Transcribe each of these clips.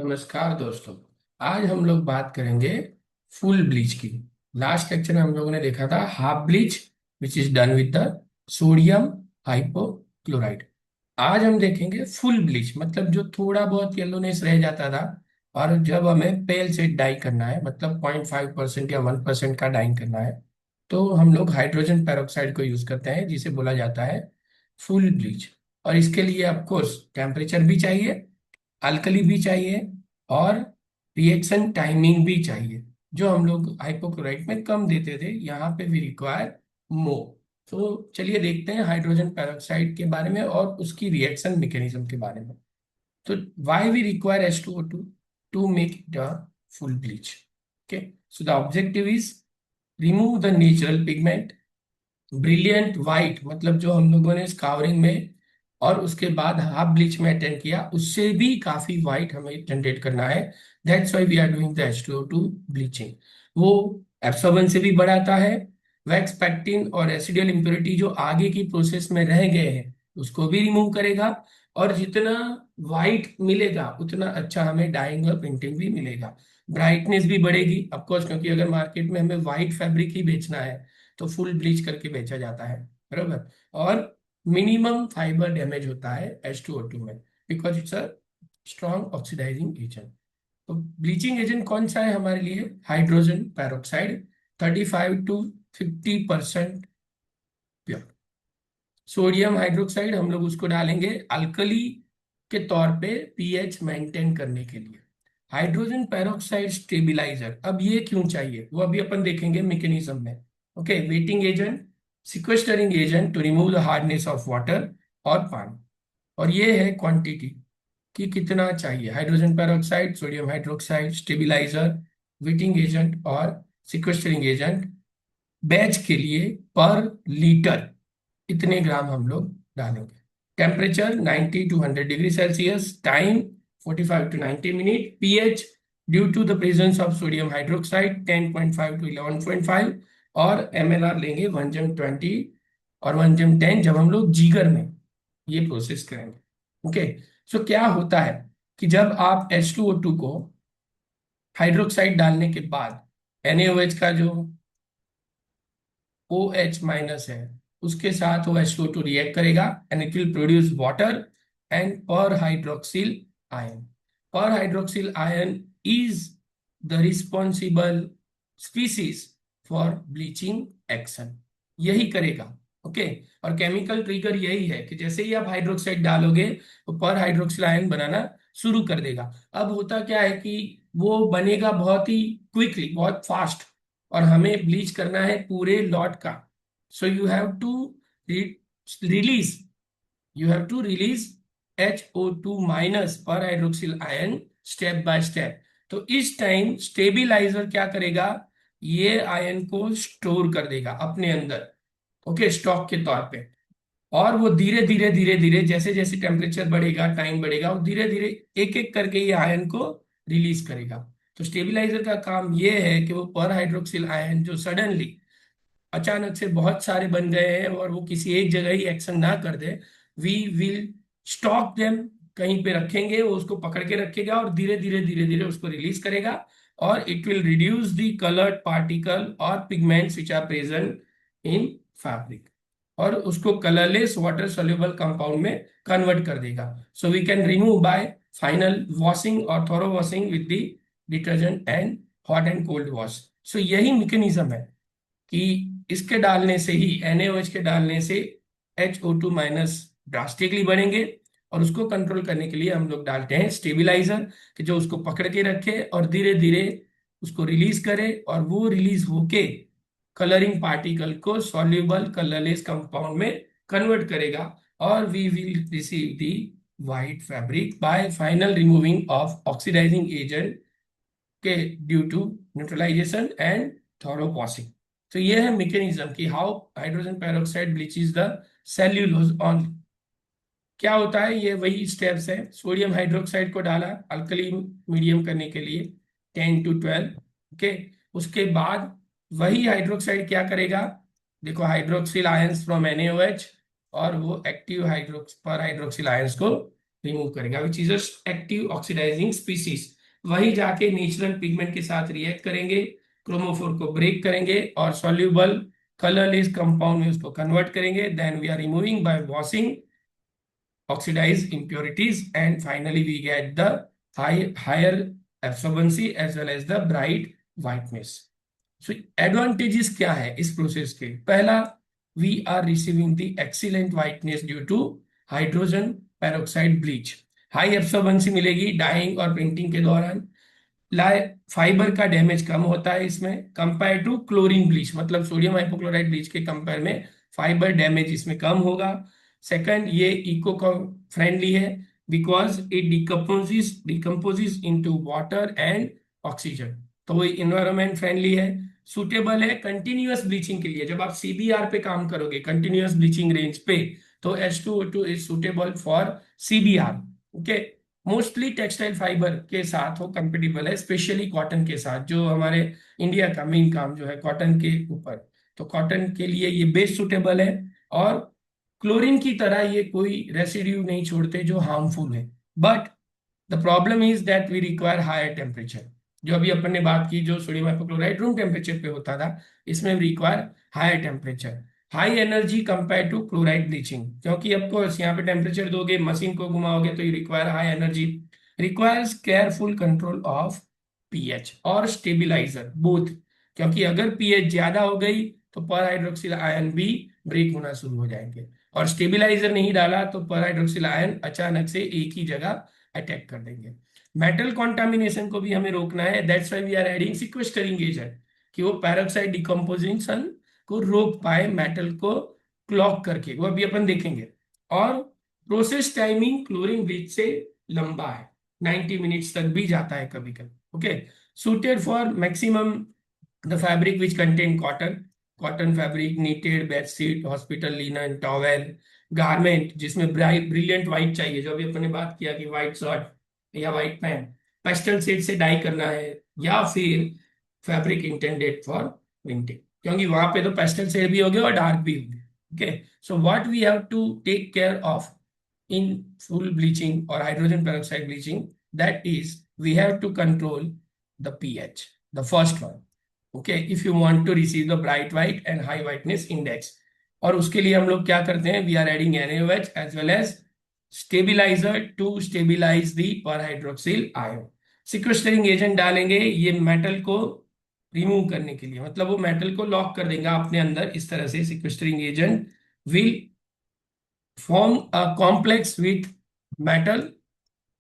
नमस्कार दोस्तों। आज हम लोग बात करेंगे फुल ब्लीच की। लास्ट लेक्चर में हम लोगों ने देखा था half bleach which is done with the sodium hypochloride. आज हम देखेंगे फुल ब्लीच, मतलब जो थोड़ा बहुत येलोनेस रह जाता था और जब हमें पेल से डाई करना है, मतलब 0.5% या 1% का डाइंग करना है, तो हम लोग हाइड्रोजन पेरोक्साइड को यूज करते हैं जिसे बोला जाता है फुल ब्लीच। और इसके लिए ऑफकोर्स टेम्परेचर भी चाहिए, अल्कली भी चाहिए और रिएक्शन टाइमिंग भी चाहिए, जो हम लोग हाइपोक्लोराइट में कम देते थे, यहाँ पे भी रिक्वायर मोर। तो चलिए देखते हैं हाइड्रोजन पेरोक्साइड के बारे में और उसकी रिएक्शन मैकेनिज्म के बारे में। तो why we require H2O2 to make it a full bleach? Okay, so the objective is remove the natural pigment, brilliant white, मतलब जो हम लोगों ने स्कावरिंग में और उसके बाद हाफ ब्लीच में अटेंड किया, उससे भी काफी व्हाइट हमें जनरेट करना है। That's why we are doing the H2O2 bleaching. वो एब्सॉर्बेंस से भी बढ़ाता है, वैक्स पेक्टिन और एसिडियल इंप्योरिटी जो आगे की प्रोसेस में रह गए हैं उसको भी रिमूव करेगा। और जितना व्हाइट मिलेगा उतना अच्छा हमें डाइंग और प्रिंटिंग भी मिलेगा। ब्राइटनेस भी बढ़ेगी ऑफकोर्स, क्योंकि अगर मार्केट में हमें व्हाइट फैब्रिक ही बेचना है तो फुल ब्लीच करके बेचा जाता है, बराबर। और मिनिमम फाइबर डैमेज होता है H2O2 में, because it's a strong oxidizing agent. तो ब्लीचिंग एजेंट कौन सा है हमारे लिए? Hydrogen peroxide, 35 to 50% pure. Sodium hydroxide हम लोग उसको डालेंगे अल्कली के तौर पे पीएच मेंटेन करने के लिए। हाइड्रोजन पेरोक्साइड स्टेबिलाईजर, अब ये क्यों चाहिए वो अभी अपन देखेंगे मैकेनिज्म में। Okay, wetting agent, sequestering agent to remove the hardness of water और पानी। और ये है क्वांटिटी कि कितना चाहिए। Hydrogen peroxide, sodium hydroxide, stabiliser, wetting agent और सिक्वेस्टरिंग एजेंट बैच के लिए पर लीटर इतने ग्राम हम लोग डालेंगे। Temperature 90 to 100 degree Celsius, time 45 to 90 minute, pH due to the presence of sodium hydroxide 10.5 to 11.5, और एमएलआर लेंगे 1 जम 20 और 1 जम 10 जब हम लोग जीगर में ये प्रोसेस करेंगे। ओके, सो क्या होता है कि जब आप H2O2 को हाइड्रोक्साइड डालने के बाद NaOH का जो OH- है उसके साथ वो H2O2 रिएक्ट करेगा and it will produce water and पर हाइड्रोक्सिल आयन। पर hydroxyl ion is the responsible species for bleaching action, यही करेगा। ओके, और केमिकल ट्रिगर यही है कि जैसे ही आप हाइड्रोक्साइड डालोगे तो पर हाइड्रोक्सिल आयन बनाना शुरू कर देगा। अब होता क्या है कि वो बनेगा बहुत ही क्विकली, बहुत फास्ट, और हमें ब्लीच करना है पूरे लॉट का। So you have to release you have to release HO2- पर hydroxyl ion step by step. तो इस टाइम स्टेबिलाईजर क्या करेगा? ये आयन को स्टोर कर देगा अपने अंदर, ओके, स्टॉक के तौर पे। और वो धीरे धीरे जैसे जैसे टेम्परेचर बढ़ेगा, टाइम बढ़ेगा, वो धीरे धीरे एक एक करके ये आयन को रिलीज करेगा। तो स्टेबिलाईजर का काम ये है कि वो पर हाइड्रोक्सिल आयन जो सडनली अचानक से बहुत सारे बन गए हैं और वो किसी एक जगह ही एक्शन ना कर दे, वी विल स्टॉप देम, कहीं पे रखेंगे, वो उसको पकड़ के रखेगा और धीरे धीरे उसको रिलीज करेगा। और it will reduce the coloured particle और pigments which are present in fabric, और उसको कलरलेस वाटर सोल्यूबल कंपाउंड में कन्वर्ट कर देगा। So we can remove by final washing और thorough washing with the detergent and hot and cold wash. So यही mechanism है कि इसके डालने से ही, NaOH के डालने से HO2- ड्रास्टिकली बढ़ेंगे। और उसको कंट्रोल करने के लिए हम लोग डालते हैं स्टेबिलाईजर, कि जो उसको पकड़ के रखे और धीरे धीरे उसको रिलीज करे, और वो रिलीज होके कलरिंग पार्टिकल को सॉल्युबल कलरलेस कंपाउंड में कन्वर्ट करेगा। और we will receive the white fabric by final removing of oxidising agent के due to neutralisation and thorough washing. तो ये है मैकेनिज्म कि how hydrogen peroxide bleaches the cellulose on. क्या होता है, ये वही स्टेप्स है। सोडियम हाइड्रोक्साइड को डाला अल्कली मीडियम करने के लिए 10 to 12। ओके, उसके बाद वही हाइड्रोक्साइड क्या करेगा? देखो, हाइड्रोक्सिल आयंस फ्रॉम NaOH, और वो एक्टिव हाइड्रोक्स पर हाइड्रोक्सिल आयंस को रिमूव करेगा, which is active oxidizing species. वही जाके नेचुरल पिगमेंट के साथ रिएक्ट करेंगे, क्रोमोफोर को ब्रेक करेंगे और सॉल्यूबल कलरलेस कंपाउंड में उसको कन्वर्ट करेंगे। Then we are removing by washing oxidized impurities, and finally we get the higher absorbency as well as the bright whiteness. So advantages क्या है इस प्रोसेस के? पहला, we are receiving the excellent whiteness due to hydrogen peroxide bleach. High absorbency मिलेगी dyeing और printing के दौरान। लाए फाइबर का डैमेज कम होता है इसमें कंपेयर टू क्लोरीन ब्लीच, मतलब सोडियम हाइपोक्लोराइड ब्लीच के कंपेयर में फाइबर डैमेज इसमें कम होगा। सेकंड, ये इको फ्रेंडली है because it decomposes into water and oxygen, तो वो इन्वायरमेंट फ्रेंडली है। सुटेबल है कंटिन्यूअस ब्लीचिंग के लिए, जब आप सीबीआर पे काम करोगे कंटिन्यूअस ब्लीचिंग रेंज पे, तो H2O2 is suitable for CBR. Okay, mostly textile fibre के साथ वो कंपेटिबल है, स्पेशली कॉटन के साथ, जो हमारे इंडिया का मेन काम जो है कॉटन के ऊपर, तो कॉटन के लिए ये बेस्ट सुटेबल है। और क्लोरीन की तरह ये कोई रेसिड्यू नहीं छोड़ते जो हार्मफुल है। But the problem is that we require higher temperature. जो अभी अपन ने बात की, जो सोडियम हाइपोक्लोराइड रूम टेम्परेचर पे होता था, इसमें require higher temperature, high energy compare to chloride bleaching, क्योंकि ऑफकोर्स यहाँ पे टेम्परेचर दोगे, मशीन को घुमाओगे, तो you require high energy, requires careful control of pH और स्टेबिलाईजर बोथ, क्योंकि अगर पीएच ज्यादा हो गई तो पर हाइड्रोक्सिल आयन भी ब्रेक होना शुरू हो जाएंगे, और स्टेबिलाईजर नहीं डाला तो पर हाइड्रोक्सिल आयन अचानक से एक ही जगह अटैक कर देंगे। मेटल कॉन्टामिनेशन को भी हमें रोकना है, that's why we are adding sequestering agent, कि वो पैरोक्साइड डिकम्पोजिशन को रोक पाए मेटल को क्लॉक करके, वो अभी अपन देखेंगे। और प्रोसेस टाइमिंग क्लोरीन ब्लीच से लंबा है, 90 मिनट्स तक भी जाता है कभी कभी। Okay, suited for maximum the fabric which contain cotton, cotton fabric, needed bedsheet, hospital linen, towel, garment जिसमें ब्रिलियंट व्हाइट चाहिए, जो अभी अपन ने बात किया कि व्हाइट शर्ट या व्हाइट पैंट पेस्टल शेड से डाई करना है, या फिर फैब्रिक इंटेंडेड फॉर प्रिंटिंग, क्योंकि वहां पे तो पेस्टल शेड भी हो गए और डार्क भी हो गए। Okay, so what we have to take care of in full bleaching or hydrogen peroxide bleaching, that is we have to control the pH, the first one. Okay, if you want to receive the bright white and high whiteness index, और उसके लिए हम लोग क्या करते हैं, we are adding NaOH as well as stabilizer to stabilize the perhydroxyl ion. Sequestering agent डालेंगे ये मेटल को रिमूव करने के लिए, मतलब वो मेटल को लॉक कर देगा अपने अंदर, इस तरह से sequestering agent will form a complex with metal,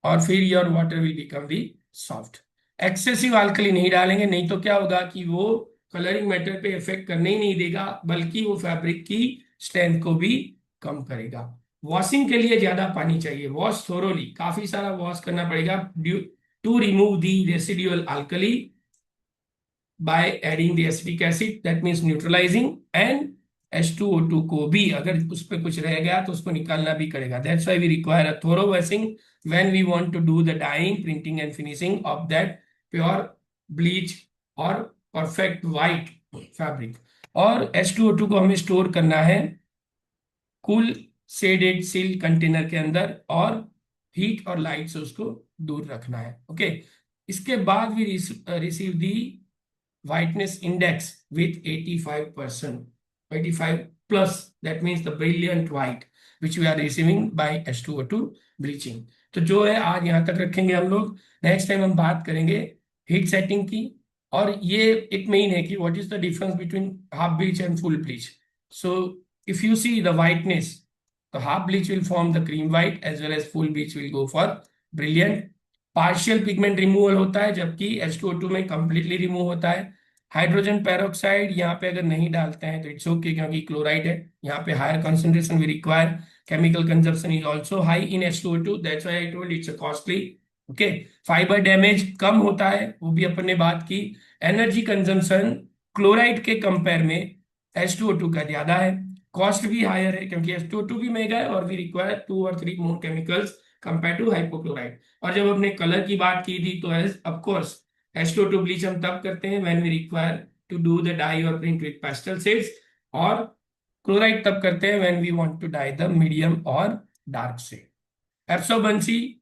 और फिर your water will become the soft. Excessive alkali नहीं डालेंगे, नहीं तो क्या होगा कि वो कलरिंग मैटर पे इफेक्ट करने ही नहीं देगा, बल्कि वो फैब्रिक की स्ट्रेंथ को भी कम करेगा। वॉशिंग के लिए ज्यादा पानी चाहिए, वॉश थोरोली, काफी सारा वॉश करना पड़ेगा due to remove the residual alkali by adding the acetic acid, that means neutralizing, and H2O2 को भी अगर उस पर कुछ रह गया तो उसको निकालना भी करेगा। That's why we require a thorough washing when we want to do the dyeing, printing and finishing of that pure bleach or perfect white fabric। और H2O2 को हमें स्टोर करना है कूल शेडेड सील कंटेनर के अंदर, और heat और light से उसको दूर रखना है। ओके, इसके बाद भी receive the whiteness index with 85%, 85 plus, that means the brilliant white which we are receiving by H2O2 bleaching। तो जो है आज यहाँ तक रखेंगे हम लोग, नेक्स्ट टाइम हम बात करेंगे हीट सेटिंग की। और ये एक मेन है कि what is the difference between half bleach and full bleach. So if you see the whiteness, तो half bleach will form the cream white as well as full bleach will go for brilliant। Partial pigment removal होता है, जबकि H2O2 में completely remove होता है। Hydrogen peroxide यहाँ पे अगर नहीं डालते हैं तो इट्स ओके, क्योंकि क्लोराइड है, यहाँ पे higher concentration we require, chemical consumption is also high in H2O2, that's why I told it's costly. Okay, fibre damage कम होता है, वो भी अपन ने बात की। एनर्जी कंजम्पशन क्लोराइड के कंपेयर में H2O2 का ज्यादा है, कॉस्ट भी हायर है क्योंकि H2O2 भी महंगा है, और we require 2 or 3 more chemicals compare to hypochloride. और जब हमने कलर की बात की थी, तो एज ऑफकोर्स H2O2 ब्लीच हम तब करते हैं when we require to do the dye और प्रिंट विद पेस्टल शेड्स, और क्लोराइड तब करते हैं when we want to dye the medium और डार्क शेड। एब्सॉर्बेंसी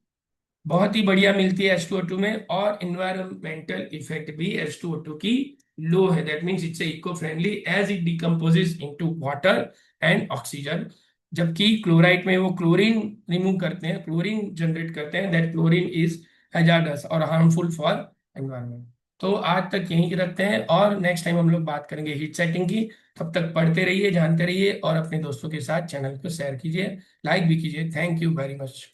बहुत ही बढ़िया मिलती है H2O2 में, और इन्वायरमेंटल इफेक्ट भी H2O2 की लो है। That means it's eco friendly as it decomposes into water and oxygen. जबकि क्लोराइड में वो क्लोरीन रिमूव करते हैं, क्लोरीन जनरेट करते हैं, दैट क्लोरीन इज हैजार्डस और हार्मफुल फॉर एनवायरमेंट। तो आज तक यहीं रखते हैं, और नेक्स्ट टाइम हम लोग बात करेंगे हीट सेटिंग की। तब तक पढ़ते रहिए, जानते रहिए, और अपने दोस्तों के साथ चैनल को शेयर कीजिए, लाइक भी कीजिए। Thank you very much.